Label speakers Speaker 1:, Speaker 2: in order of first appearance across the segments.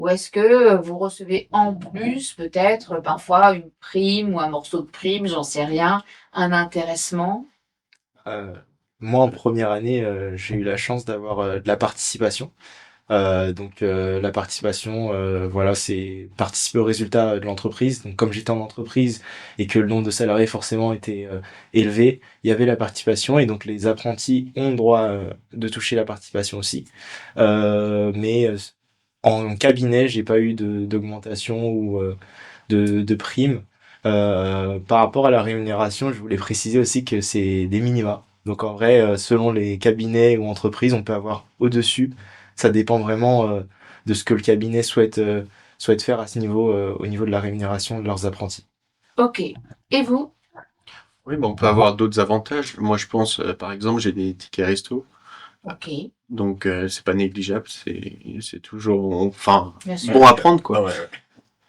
Speaker 1: Ou est-ce que vous recevez en plus, peut-être, parfois une prime ou un morceau de prime, j'en sais rien, un intéressement?
Speaker 2: Euh, Moi, en première année, j'ai eu la chance d'avoir de la participation. La participation, voilà, c'est participer au résultat de l'entreprise. Donc comme j'étais en entreprise et que le nombre de salariés forcément était élevé, il y avait la participation et donc les apprentis ont le droit de toucher la participation aussi. Mais en cabinet, j'ai pas eu d'augmentation ou de prime. Par rapport à la rémunération, je voulais préciser aussi que c'est des minima. Donc en vrai, selon les cabinets ou entreprises, on peut avoir au-dessus. Ça dépend vraiment de ce que le cabinet souhaite faire à ce niveau, au niveau de la rémunération de leurs apprentis.
Speaker 1: Ok. Et vous?
Speaker 3: Oui, on peut avoir d'autres avantages. Moi, je pense, par exemple, j'ai des tickets resto,
Speaker 1: Ok,
Speaker 3: donc c'est pas négligeable. C'est toujours, enfin,
Speaker 1: bien sûr.
Speaker 3: bon à prendre quoi.
Speaker 4: Ah ouais.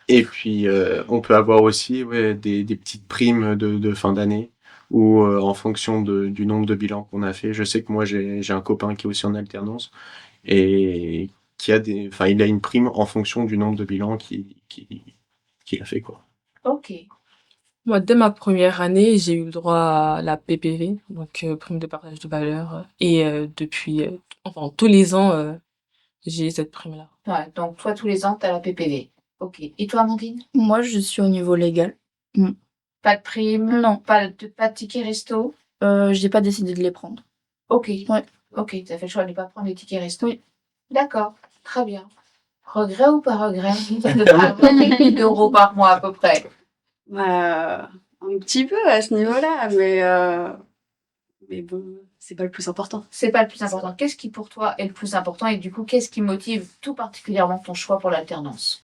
Speaker 3: Et puis, on peut avoir aussi ouais, des petites primes de fin d'année ou en fonction du nombre de bilans qu'on a fait. Je sais que moi, j'ai un copain qui est aussi en alternance et qui a enfin, il a une prime en fonction du nombre de bilans qu'il a fait, quoi.
Speaker 1: Ok.
Speaker 5: Moi, dès ma première année, j'ai eu le droit à la PPV, donc prime de partage de valeur. Et depuis, enfin, tous les ans, j'ai cette prime-là.
Speaker 1: Ouais, donc toi, tous les ans, tu as la PPV. Ok. Et toi, Amandine?
Speaker 6: Moi, je suis au niveau légal. Mm.
Speaker 1: Pas de prime?
Speaker 6: Non.
Speaker 1: Pas de ticket resto?
Speaker 6: J'ai pas décidé de les prendre.
Speaker 1: Ok.
Speaker 6: Ouais.
Speaker 1: Ok, tu as fait le choix de ne pas prendre les tickets resto.
Speaker 6: Oui.
Speaker 1: D'accord, très bien. Regret ou pas regret de pas avoir 1000 euros par mois à peu près?
Speaker 7: Bah, un petit peu à ce niveau-là, mais bon, c'est pas le plus important.
Speaker 1: C'est pas le plus important. Qu'est-ce qui pour toi est le plus important et du coup, qu'est-ce qui motive tout particulièrement ton choix pour l'alternance?